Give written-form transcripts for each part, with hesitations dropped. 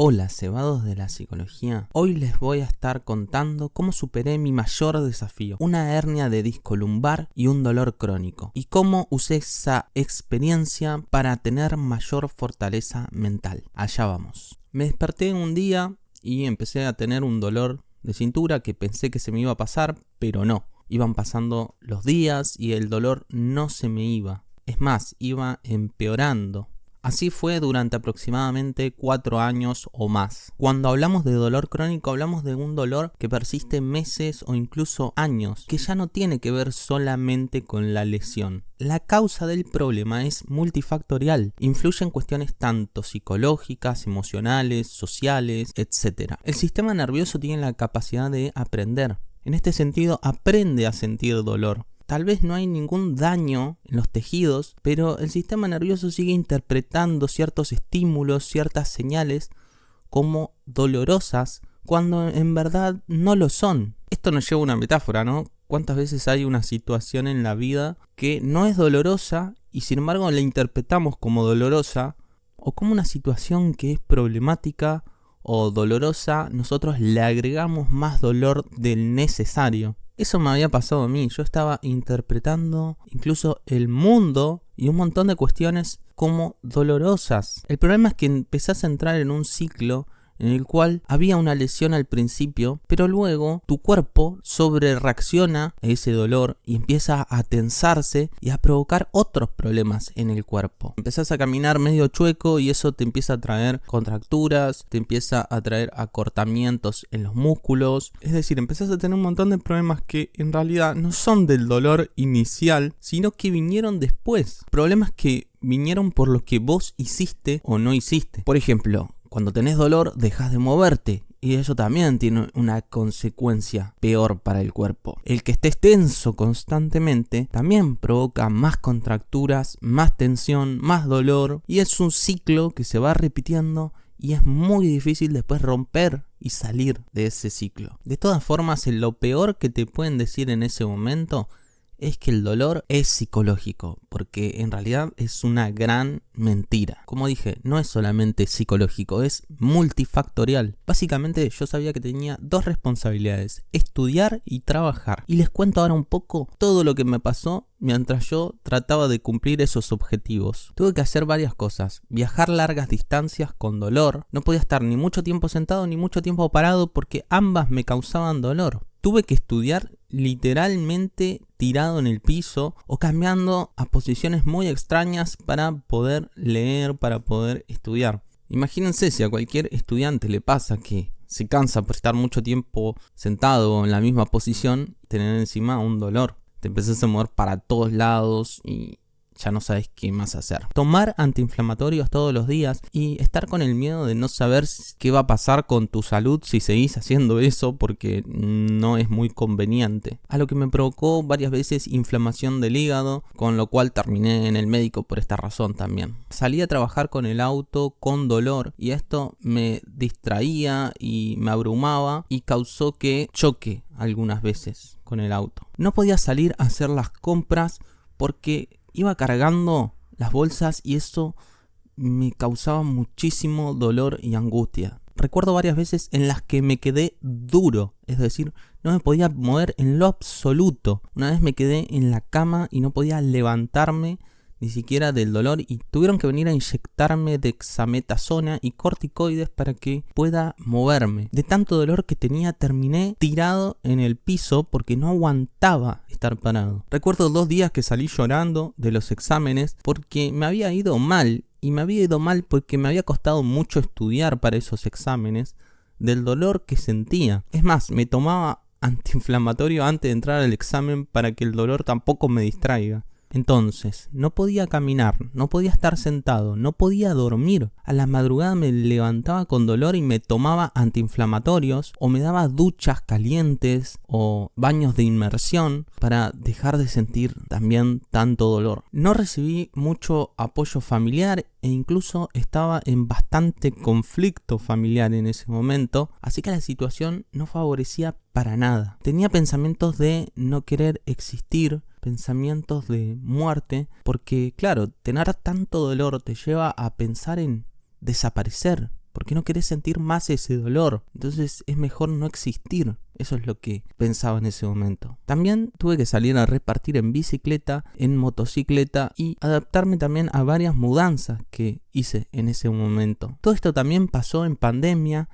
Hola, cebados de la psicología. Hoy les voy a estar contando cómo superé mi mayor desafío, una hernia de disco lumbar y un dolor crónico, y cómo usé esa experiencia para tener mayor fortaleza mental. Allá vamos. Me desperté un día y empecé a tener un dolor de cintura que pensé que se me iba a pasar, pero no. Iban pasando los días y el dolor no se me iba. Es más, iba empeorando. Así fue durante aproximadamente 4 años o más. Cuando hablamos de dolor crónico, hablamos de un dolor que persiste meses o incluso años, que ya no tiene que ver solamente con la lesión. La causa del problema es multifactorial, influye en cuestiones tanto psicológicas, emocionales, sociales, etc. El sistema nervioso tiene la capacidad de aprender. En este sentido, aprende a sentir dolor. Tal vez no hay ningún daño en los tejidos, pero el sistema nervioso sigue interpretando ciertos estímulos, ciertas señales como dolorosas cuando en verdad no lo son. Esto nos lleva a una metáfora, ¿no? ¿Cuántas veces hay una situación en la vida que no es dolorosa y sin embargo la interpretamos como dolorosa o como una situación que es problemática o dolorosa, nosotros le agregamos más dolor del necesario? Eso me había pasado a mí, yo estaba interpretando incluso el mundo y un montón de cuestiones como dolorosas. El problema es que empezás a entrar en un ciclo en el cual había una lesión al principio, pero luego tu cuerpo sobrereacciona a ese dolor y empieza a tensarse y a provocar otros problemas en el cuerpo. Empezás a caminar medio chueco y eso te empieza a traer contracturas, te empieza a traer acortamientos en los músculos. Es decir, empezás a tener un montón de problemas que en realidad no son del dolor inicial, sino que vinieron después. Problemas que vinieron por lo que vos hiciste o no hiciste. Por ejemplo, cuando tenés dolor, dejas de moverte. Y eso también tiene una consecuencia peor para el cuerpo. El que estés tenso constantemente también provoca más contracturas, más tensión, más dolor. Y es un ciclo que se va repitiendo y es muy difícil después romper y salir de ese ciclo. De todas formas, lo peor que te pueden decir en ese momento es que el dolor es psicológico, porque en realidad es una gran mentira. Como dije, no es solamente psicológico, es multifactorial. Básicamente yo sabía que tenía 2 responsabilidades: estudiar y trabajar. Y les cuento ahora un poco todo lo que me pasó mientras yo trataba de cumplir esos objetivos. Tuve que hacer varias cosas: viajar largas distancias con dolor. No podía estar ni mucho tiempo sentado ni mucho tiempo parado porque ambas me causaban dolor. Tuve que estudiar literalmente tirado en el piso o cambiando a posiciones muy extrañas para poder leer, para poder estudiar. Imagínense si a cualquier estudiante le pasa que se cansa por estar mucho tiempo sentado en la misma posición y tener encima un dolor. Te empezás a mover para todos lados y ya no sabes qué más hacer. Tomar antiinflamatorios todos los días y estar con el miedo de no saber qué va a pasar con tu salud si seguís haciendo eso, porque no es muy conveniente. A lo que me provocó varias veces inflamación del hígado, con lo cual terminé en el médico por esta razón también. Salí a trabajar con el auto con dolor y esto me distraía y me abrumaba y causó que choque algunas veces con el auto. No podía salir a hacer las compras porque iba cargando las bolsas y eso me causaba muchísimo dolor y angustia. Recuerdo varias veces en las que me quedé duro, es decir, no me podía mover en lo absoluto. Una vez me quedé en la cama y no podía levantarme ni siquiera del dolor y tuvieron que venir a inyectarme dexametasona y corticoides para que pueda moverme. De tanto dolor que tenía, terminé tirado en el piso porque no aguantaba estar parado. Recuerdo 2 días que salí llorando de los exámenes porque me había ido mal. Y me había ido mal porque me había costado mucho estudiar para esos exámenes, del dolor que sentía. Es más, me tomaba antiinflamatorio antes de entrar al examen para que el dolor tampoco me distraiga. Entonces, no podía caminar, no podía estar sentado, no podía dormir. A la madrugada me levantaba con dolor y me tomaba antiinflamatorios o me daba duchas calientes o baños de inmersión para dejar de sentir también tanto dolor. No recibí mucho apoyo familiar e incluso estaba en bastante conflicto familiar en ese momento, así que la situación no favorecía para nada. Tenía pensamientos de no querer existir, pensamientos de muerte, porque claro, tener tanto dolor te lleva a pensar en desaparecer, ¿Por qué no querés sentir más ese dolor? Entonces es mejor no existir. Eso es lo que pensaba en ese momento. También tuve que salir a repartir en bicicleta, en motocicleta y adaptarme también a varias mudanzas que hice en ese momento. Todo esto también pasó en pandemia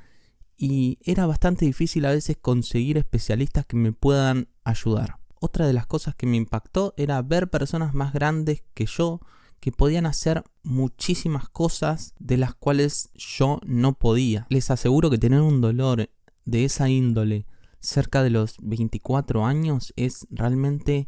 y era bastante difícil a veces conseguir especialistas que me puedan ayudar. Otra de las cosas que me impactó era ver personas más grandes que yo que podían hacer muchísimas cosas de las cuales yo no podía. Les aseguro que tener un dolor de esa índole cerca de los 24 años es realmente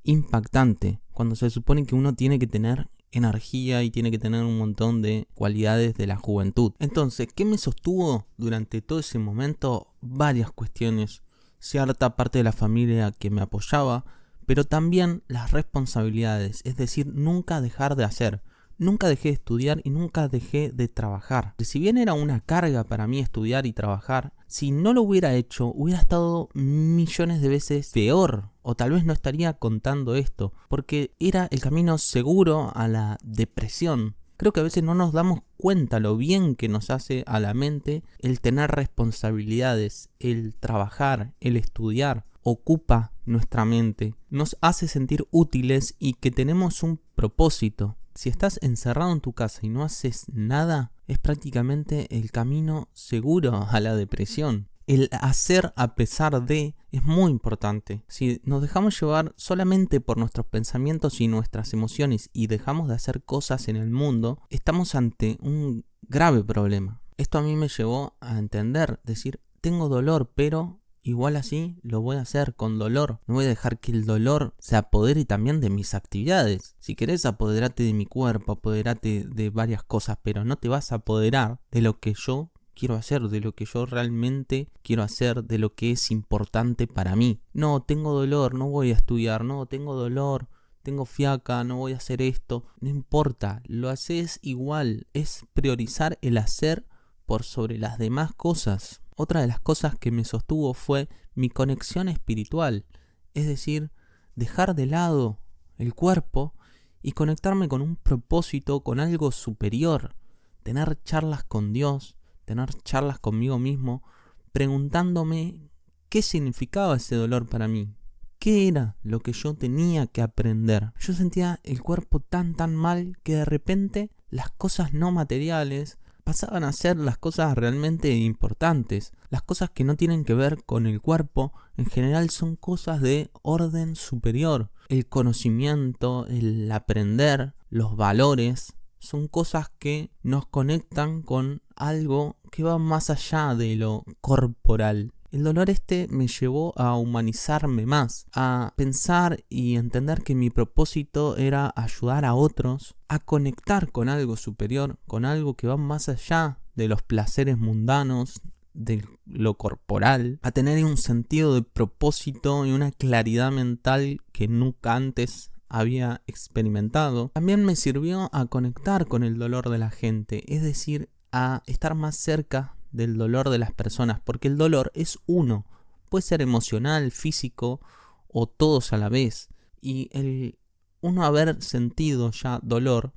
impactante, cuando se supone que uno tiene que tener energía y tiene que tener un montón de cualidades de la juventud. Entonces, ¿qué me sostuvo durante todo ese momento? Varias cuestiones. Cierta parte de la familia que me apoyaba, pero también las responsabilidades, es decir, nunca dejar de hacer. Nunca dejé de estudiar y nunca dejé de trabajar. Si bien era una carga para mí estudiar y trabajar, si no lo hubiera hecho, hubiera estado millones de veces peor. O tal vez no estaría contando esto, porque era el camino seguro a la depresión. Creo que a veces no nos damos cuenta lo bien que nos hace a la mente el tener responsabilidades, el trabajar, el estudiar. Ocupa nuestra mente, nos hace sentir útiles y que tenemos un propósito. Si estás encerrado en tu casa y no haces nada, es prácticamente el camino seguro a la depresión. El hacer a pesar de es muy importante. Si nos dejamos llevar solamente por nuestros pensamientos y nuestras emociones y dejamos de hacer cosas en el mundo, estamos ante un grave problema. Esto a mí me llevó a entender, decir, tengo dolor, pero igual así lo voy a hacer con dolor. No voy a dejar que el dolor se apodere también de mis actividades. Si querés, apoderate de mi cuerpo, apoderate de varias cosas, pero no te vas a apoderar de lo que yo quiero hacer, de lo que yo realmente quiero hacer, de lo que es importante para mí. No, tengo dolor, no voy a estudiar, no, tengo dolor, tengo fiaca, no voy a hacer esto. No importa, lo haces igual. Es priorizar el hacer por sobre las demás cosas. Otra de las cosas que me sostuvo fue mi conexión espiritual, es decir, dejar de lado el cuerpo y conectarme con un propósito, con algo superior, tener charlas con Dios, tener charlas conmigo mismo, preguntándome qué significaba ese dolor para mí, qué era lo que yo tenía que aprender. Yo sentía el cuerpo tan mal que de repente las cosas no materiales pasaban a ser las cosas realmente importantes. Las cosas que no tienen que ver con el cuerpo, en general son cosas de orden superior. El conocimiento, el aprender, los valores, son cosas que nos conectan con algo que va más allá de lo corporal. El dolor me llevó a humanizarme más, a pensar y entender que mi propósito era ayudar a otros a conectar con algo superior, con algo que va más allá de los placeres mundanos, de lo corporal, a tener un sentido de propósito y una claridad mental que nunca antes había experimentado. También me sirvió a conectar con el dolor de la gente, es decir, a estar más cerca del dolor de las personas, porque el dolor es uno, puede ser emocional, físico o todos a la vez, y el uno haber sentido ya dolor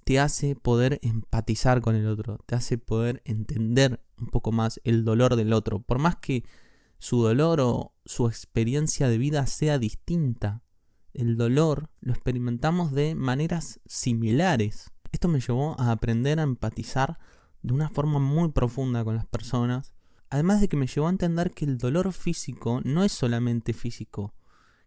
te hace poder empatizar con el otro, te hace poder entender un poco más el dolor del otro, por más que su dolor o su experiencia de vida sea distinta. El dolor lo experimentamos de maneras similares. Esto me llevó a aprender a empatizar de una forma muy profunda con las personas, además de que me llevó a entender que el dolor físico no es solamente físico,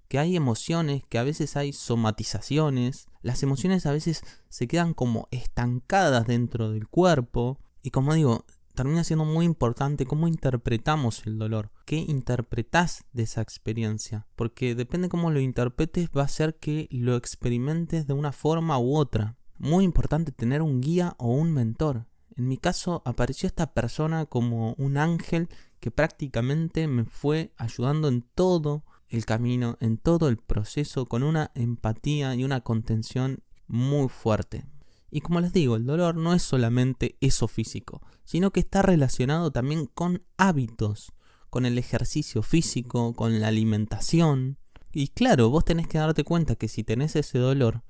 que hay emociones, que a veces hay somatizaciones, las emociones a veces se quedan como estancadas dentro del cuerpo, y como digo, termina siendo muy importante cómo interpretamos el dolor, qué interpretás de esa experiencia, porque depende cómo lo interpretes va a hacer que lo experimentes de una forma u otra. Muy importante tener un guía o un mentor. En mi caso apareció esta persona como un ángel que prácticamente me fue ayudando en todo el camino, en todo el proceso, con una empatía y una contención muy fuerte. Y como les digo, el dolor no es solamente eso físico, sino que está relacionado también con hábitos, con el ejercicio físico, con la alimentación. Y claro, vos tenés que darte cuenta que si tenés ese dolor,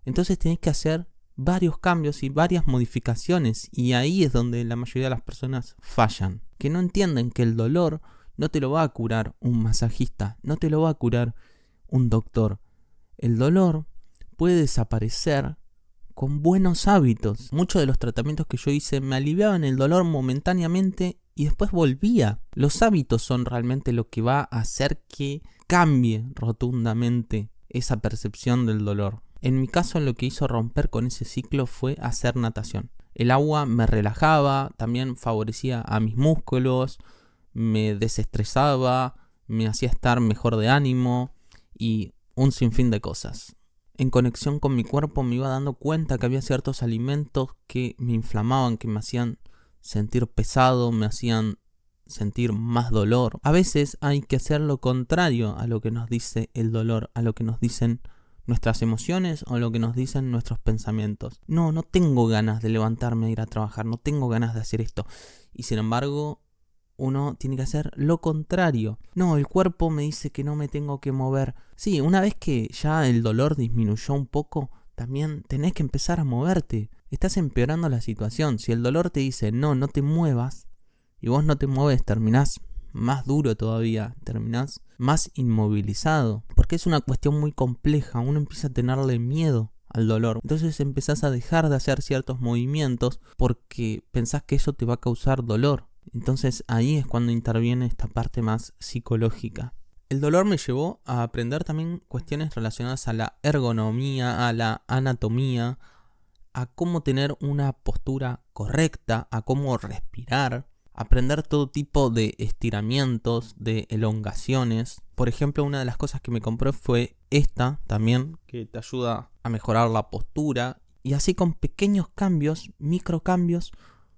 entonces tenés que hacer varios cambios y varias modificaciones, y ahí es donde la mayoría de las personas fallan, que no entienden que el dolor no te lo va a curar un masajista, no te lo va a curar un doctor. El dolor puede desaparecer con buenos hábitos. Muchos de los tratamientos que yo hice me aliviaban el dolor momentáneamente y después volvía. Los hábitos son realmente lo que va a hacer que cambie rotundamente esa percepción del dolor. En mi caso, lo que hizo romper con ese ciclo fue hacer natación. El agua me relajaba, también favorecía a mis músculos, me desestresaba, me hacía estar mejor de ánimo y un sinfín de cosas. En conexión con mi cuerpo me iba dando cuenta que había ciertos alimentos que me inflamaban, que me hacían sentir pesado, me hacían sentir más dolor. A veces hay que hacer lo contrario a lo que nos dice el dolor, a lo que nos dicen nuestras emociones o lo que nos dicen nuestros pensamientos. No tengo ganas de levantarme a ir a trabajar, no tengo ganas de hacer esto. Y sin embargo, uno tiene que hacer lo contrario. No, el cuerpo me dice que no me tengo que mover. Sí, una vez que ya el dolor disminuyó un poco, también tenés que empezar a moverte. Estás empeorando la situación. Si el dolor te dice no te muevas, y vos no te mueves, terminás más duro todavía, terminás más inmovilizado, porque es una cuestión muy compleja. Uno empieza a tenerle miedo al dolor, entonces empezás a dejar de hacer ciertos movimientos porque pensás que eso te va a causar dolor. Entonces ahí es cuando interviene esta parte más psicológica. El dolor me llevó a aprender también cuestiones relacionadas a la ergonomía, a la anatomía, a cómo tener una postura correcta, a cómo respirar, aprender todo tipo de estiramientos, de elongaciones. Por ejemplo, una de las cosas que me compré fue esta también, que te ayuda a mejorar la postura. Y así con pequeños cambios, microcambios,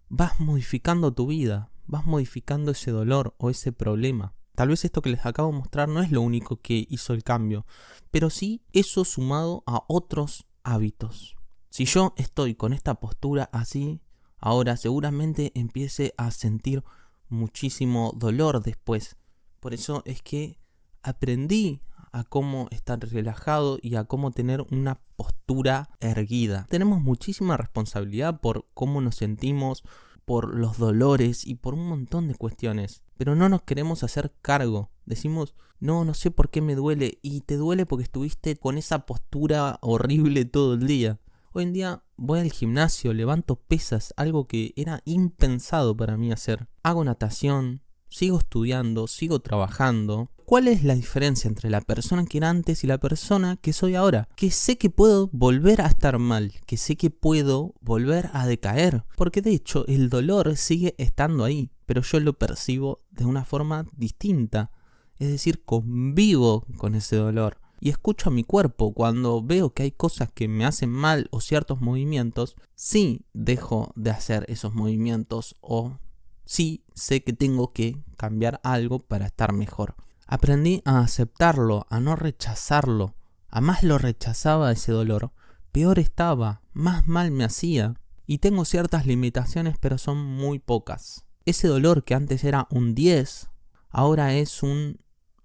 vas modificando tu vida, vas modificando ese dolor o ese problema. Tal vez esto que les acabo de mostrar no es lo único que hizo el cambio, pero sí eso sumado a otros hábitos. Si yo estoy con esta postura así, ahora seguramente empiece a sentir muchísimo dolor después. Por eso es que aprendí a cómo estar relajado y a cómo tener una postura erguida. Tenemos muchísima responsabilidad por cómo nos sentimos, por los dolores y por un montón de cuestiones. Pero no nos queremos hacer cargo. Decimos, no sé por qué me duele. Y te duele porque estuviste con esa postura horrible todo el día. Hoy en día voy al gimnasio, levanto pesas, algo que era impensado para mí hacer. Hago natación, sigo estudiando, sigo trabajando. ¿Cuál es la diferencia entre la persona que era antes y la persona que soy ahora? Que sé que puedo volver a estar mal, que sé que puedo volver a decaer. Porque de hecho el dolor sigue estando ahí, pero yo lo percibo de una forma distinta. Es decir, convivo con ese dolor. Y escucho a mi cuerpo cuando veo que hay cosas que me hacen mal o ciertos movimientos, sí dejo de hacer esos movimientos o sí sé que tengo que cambiar algo para estar mejor. Aprendí a aceptarlo, a no rechazarlo. A más lo rechazaba ese dolor, peor estaba, más mal me hacía. Y tengo ciertas limitaciones, pero son muy pocas. Ese dolor que antes era un 10, ahora es un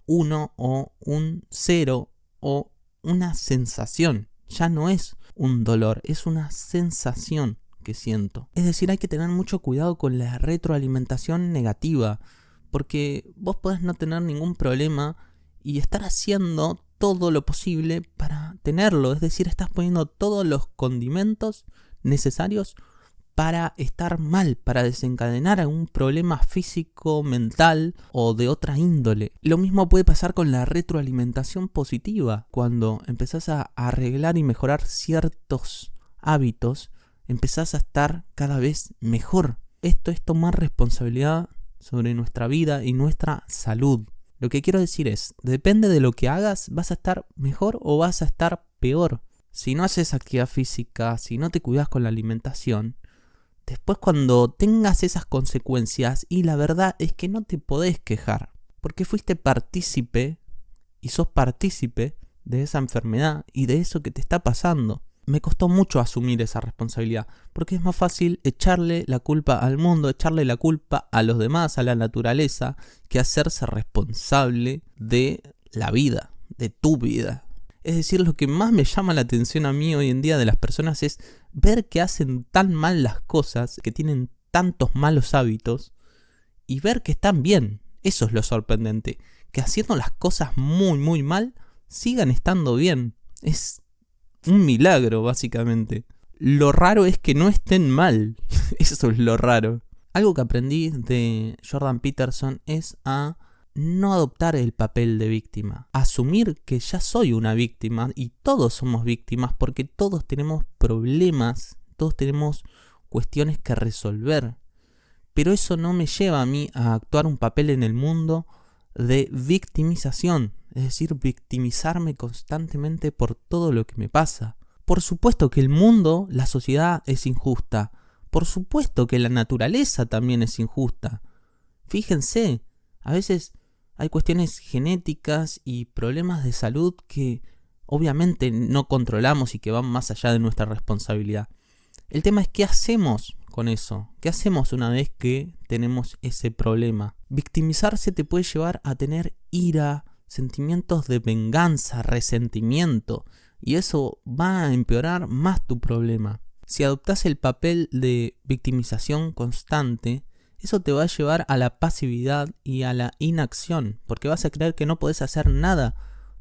1 o un 0 o una sensación. Ya no es un dolor, es una sensación que siento. Es decir, hay que tener mucho cuidado con la retroalimentación negativa, porque vos podés no tener ningún problema y estar haciendo todo lo posible para tenerlo. Es decir, estás poniendo todos los condimentos necesarios para estar mal, para desencadenar algún problema físico, mental o de otra índole. Lo mismo puede pasar con la retroalimentación positiva. Cuando empezás a arreglar y mejorar ciertos hábitos, empezás a estar cada vez mejor. Esto es tomar responsabilidad sobre nuestra vida y nuestra salud. Lo que quiero decir es, depende de lo que hagas, vas a estar mejor o vas a estar peor. Si no haces actividad física, si no te cuidas con la alimentación, después cuando tengas esas consecuencias, y la verdad es que no te podés quejar, porque fuiste partícipe y sos partícipe de esa enfermedad y de eso que te está pasando. Me costó mucho asumir esa responsabilidad, porque es más fácil echarle la culpa al mundo, echarle la culpa a los demás, a la naturaleza, que hacerse responsable de la vida, de tu vida. Es decir, lo que más me llama la atención a mí hoy en día de las personas es ver que hacen tan mal las cosas, que tienen tantos malos hábitos, y ver que están bien. Eso es lo sorprendente, que haciendo las cosas muy muy mal, sigan estando bien. Es un milagro, básicamente. Lo raro es que no estén mal. Eso es lo raro. Algo que aprendí de Jordan Peterson es a no adoptar el papel de víctima. Asumir que ya soy una víctima y todos somos víctimas porque todos tenemos problemas, todos tenemos cuestiones que resolver. Pero eso no me lleva a mí a actuar un papel en el mundo de victimización. Es decir, victimizarme constantemente por todo lo que me pasa. Por supuesto que el mundo, la sociedad es injusta. Por supuesto que la naturaleza también es injusta. Fíjense, a veces hay cuestiones genéticas y problemas de salud que obviamente no controlamos y que van más allá de nuestra responsabilidad. El tema es qué hacemos con eso. ¿Qué hacemos una vez que tenemos ese problema? Victimizarse te puede llevar a tener ira, sentimientos de venganza, resentimiento, y eso va a empeorar más tu problema. Si adoptas el papel de victimización constante, eso te va a llevar a la pasividad y a la inacción, porque vas a creer que no podés hacer nada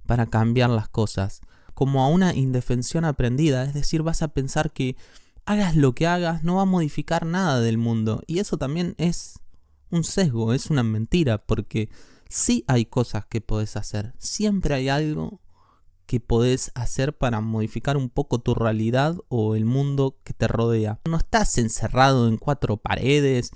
para cambiar las cosas, como a una indefensión aprendida, es decir, vas a pensar que hagas lo que hagas, no va a modificar nada del mundo, y eso también es un sesgo, es una mentira, porque sí hay cosas que podés hacer, siempre hay algo que podés hacer para modificar un poco tu realidad o el mundo que te rodea. No estás encerrado en 4 paredes,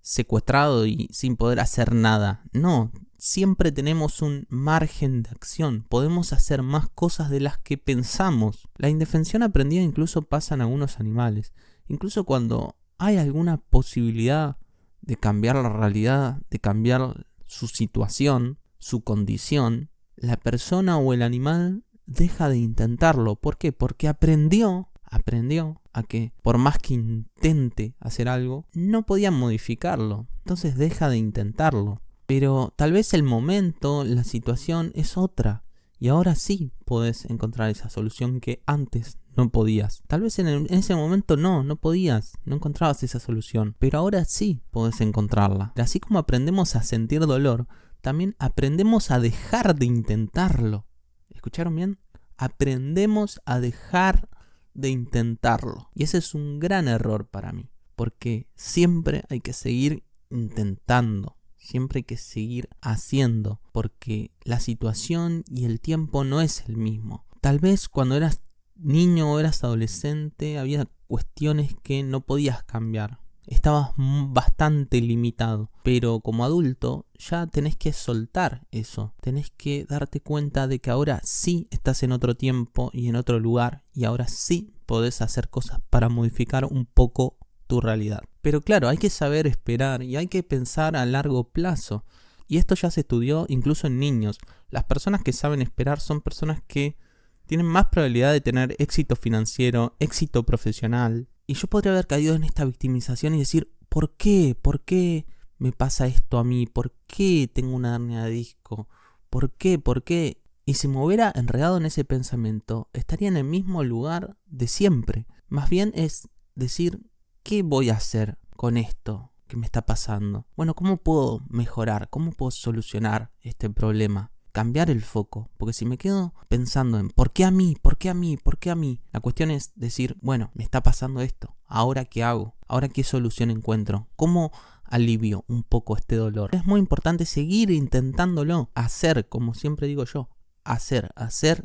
secuestrado y sin poder hacer nada. No, siempre tenemos un margen de acción. Podemos hacer más cosas de las que pensamos. La indefensión aprendida incluso pasa en algunos animales. Incluso cuando hay alguna posibilidad de cambiar la realidad, de cambiar su situación, su condición, la persona o el animal deja de intentarlo. ¿Por qué? Porque aprendió a que por más que intente hacer algo, no podía modificarlo. Entonces deja de intentarlo. Pero tal vez el momento, la situación es otra. Y ahora sí podés encontrar esa solución que antes no podías. Tal vez en ese momento no podías, no encontrabas esa solución. Pero ahora sí podés encontrarla. Así como aprendemos a sentir dolor, también aprendemos a dejar de intentarlo. ¿Escucharon bien? Aprendemos a dejar de intentarlo. Y ese es un gran error para mí. Porque siempre hay que seguir intentando. Siempre hay que seguir haciendo. Porque la situación y el tiempo no es el mismo. Tal vez cuando eras niño o eras adolescente había cuestiones que no podías cambiar. Estabas bastante limitado, pero como adulto ya tenés que soltar eso, tenés que darte cuenta de que ahora sí estás en otro tiempo y en otro lugar y ahora sí podés hacer cosas para modificar un poco tu realidad. Pero claro, hay que saber esperar y hay que pensar a largo plazo, y esto ya se estudió incluso en niños. Las personas que saben esperar son personas que tienen más probabilidad de tener éxito financiero, éxito profesional. Y yo podría haber caído en esta victimización y decir, ¿por qué? ¿Por qué me pasa esto a mí? ¿Por qué tengo una hernia de disco? ¿Por qué? ¿Por qué? Y si me hubiera enredado en ese pensamiento, estaría en el mismo lugar de siempre. Más bien es decir, ¿qué voy a hacer con esto que me está pasando? Bueno, ¿cómo puedo mejorar? ¿Cómo puedo solucionar este problema? Cambiar el foco, porque si me quedo pensando en ¿por qué a mí? ¿Por qué a mí? ¿Por qué a mí? La cuestión es decir, bueno, me está pasando esto, ¿ahora qué hago? ¿Ahora qué solución encuentro? ¿Cómo alivio un poco este dolor? Es muy importante seguir intentándolo, hacer, como siempre digo yo, hacer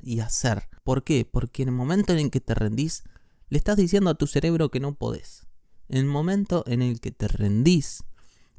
y hacer. ¿Por qué? Porque en el momento en el que te rendís, le estás diciendo a tu cerebro que no podés. En el momento en el que te rendís,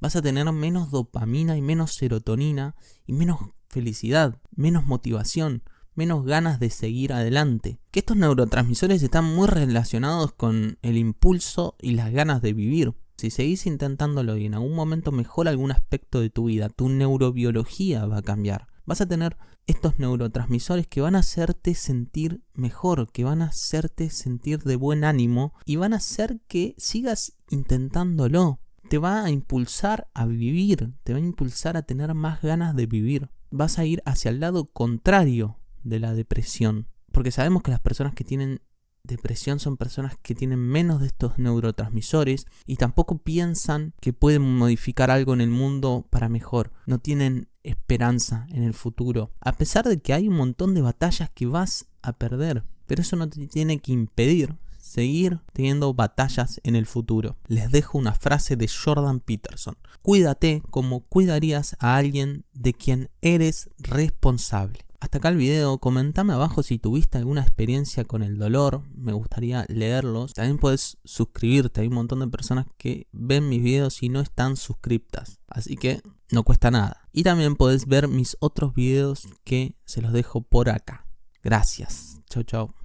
vas a tener menos dopamina y menos serotonina y menos felicidad, menos motivación, menos ganas de seguir adelante. Que estos neurotransmisores están muy relacionados con el impulso y las ganas de vivir. Si seguís intentándolo y en algún momento mejora algún aspecto de tu vida, tu neurobiología va a cambiar. Vas a tener estos neurotransmisores que van a hacerte sentir mejor, que van a hacerte sentir de buen ánimo y van a hacer que sigas intentándolo. Te va a impulsar a vivir, te va a impulsar a tener más ganas de vivir. Vas a ir hacia el lado contrario de la depresión. Porque sabemos que las personas que tienen depresión son personas que tienen menos de estos neurotransmisores y tampoco piensan que pueden modificar algo en el mundo para mejor. No tienen esperanza en el futuro. A pesar de que hay un montón de batallas que vas a perder. Pero eso no te tiene que impedir seguir teniendo batallas en el futuro. Les dejo una frase de Jordan Peterson. Cuídate como cuidarías a alguien de quien eres responsable. Hasta acá el video, comentame abajo si tuviste alguna experiencia con el dolor, me gustaría leerlos. También puedes suscribirte, hay un montón de personas que ven mis videos y no están suscriptas, así que no cuesta nada. Y también podés ver mis otros videos que se los dejo por acá. Gracias, chau chau.